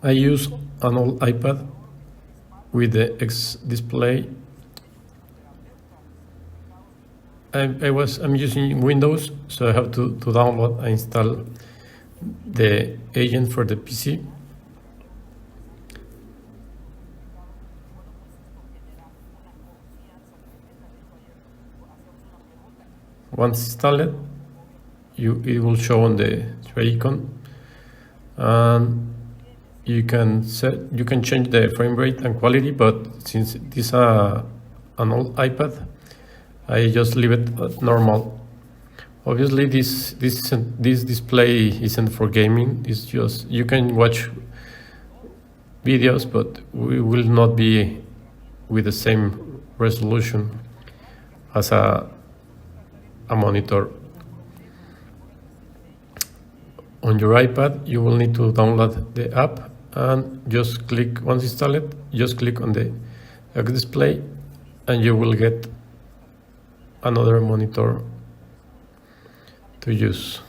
I use an old iPad with the X display. I'm using Windows, so I have to download and install the agent for the PC. Once installed, it will show on the icon, and you can change the frame rate and quality. But since this is an old iPad, I just leave it at normal. Obviously, this display isn't for gaming. It's just you can watch videos, but we will not be with the same resolution as a monitor. On your iPad, you will need to download the app and just click, once installed, just click on the X display and you will get another monitor to use.